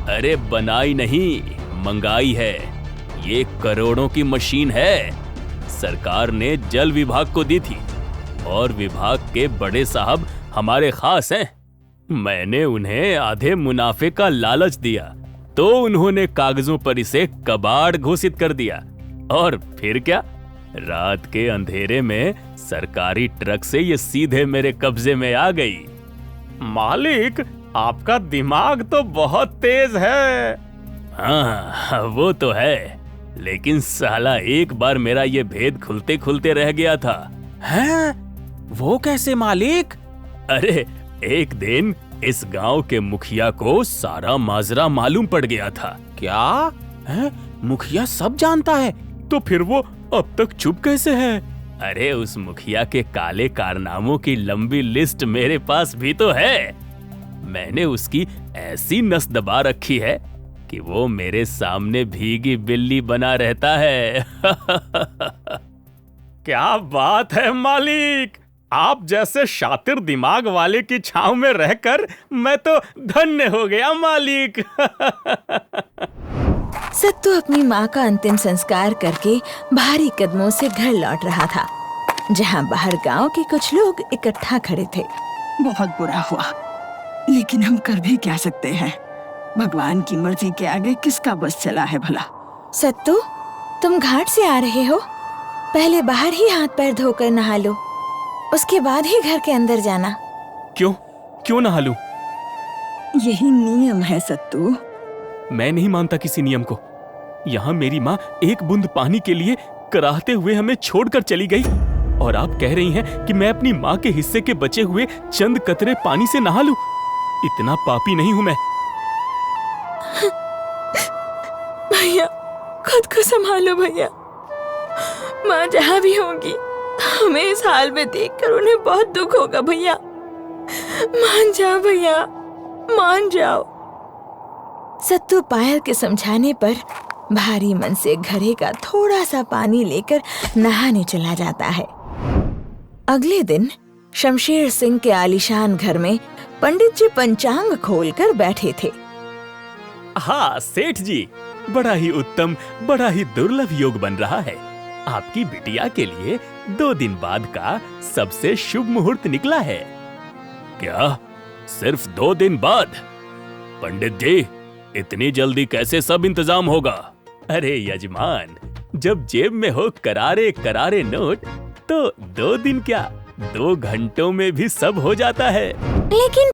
अरे बनाई नहीं, मंगाई है। ये करोड़ों की मशीन है। सरकार ने जल विभाग को दी थी और विभाग के बड़े साहब हमारे खास हैं। मैंने उन्हें आधे मुनाफे का लालच दिया तो उन्होंने कागजों पर इसे कबाड़ घोषित कर दिया। और फिर क्या, रात के अंधेरे में सरकारी ट्रक से ये सीधे मेरे कब्जे में आ गई। मालिक, आपका दिमाग तो बहुत तेज है। हाँ, वो तो है, लेकिन साला एक बार मेरा ये भेद खुलते खुलते रह गया था। हैं? वो कैसे मालिक? अरे एक दिन इस गांव के मुखिया को सारा माजरा मालूम पड़ गया था। क्या है? मुखिया सब जानता है? तो फिर वो अब तक चुप कैसे है? अरे उस मुखिया के काले कारनामों की लंबी लिस्ट मेरे पास भी तो है। मैंने उसकी ऐसी नस दबा रखी है कि वो मेरे सामने भीगी बिल्ली बना रहता है। क्या बात है मालिक, आप जैसे शातिर दिमाग वाले की छांव में रहकर मैं तो धन्य हो गया मालिक। सत्तू अपनी माँ का अंतिम संस्कार करके भारी कदमों से घर लौट रहा था, जहाँ बाहर गांव के कुछ लोग इकट्ठा खड़े थे। बहुत बुरा हुआ, लेकिन हम कर भी क्या सकते हैं? भगवान की मर्जी के आगे किसका बस चला है भला। सत्तू, तुम घाट से आ रहे हो? पहले बाहर ही हाथ पैर धोकर नहा लो, उसके बाद ही घर के अंदर जाना। क्यों नहा लूं? यही नियम है सत्तू। मैं नहीं मानता किसी नियम को। यहाँ मेरी माँ एक बूंद पानी के लिए कराहते हुए हमें छोड़कर चली गई, और आप कह रही हैं कि मैं अपनी माँ के हिस्से के बचे हुए चंद कतरे पानी से नहा लूं? इतना पापी नहीं हूं मैं। भैया, खुद को संभालो भैया। माँ जहाँ भी होंगी, हमें इस हाल में देखकर उन्हें बहुत दुख होगा भैया। मान जाओ भैया, मान जाओ। सत्तू पायल के समझाने पर भारी मन से घड़े का थोड़ा सा पानी लेकर नहाने चला जाता है। अगले दिन शमशेर सिंह के आलीशान घर में पंडित जी पंचांग खोलकर बैठे थे। हाँ सेठ जी, बड़ा ही उत्तम, बड़ा ही दुर्लभ योग बन रहा है। आपकी बिटिया के लिए 2 दिन बाद का सबसे शुभ मुहूर्त निकला है। क्या सिर्फ 2 दिन बाद? पंडित जी, इतनी जल्दी कैसे सब इंतजाम होगा? अरे यजमान, जब जेब में हो करारे करारे नोट तो 2 दिन क्या, 2 घंटों में भी सब हो जाता है। लेकिन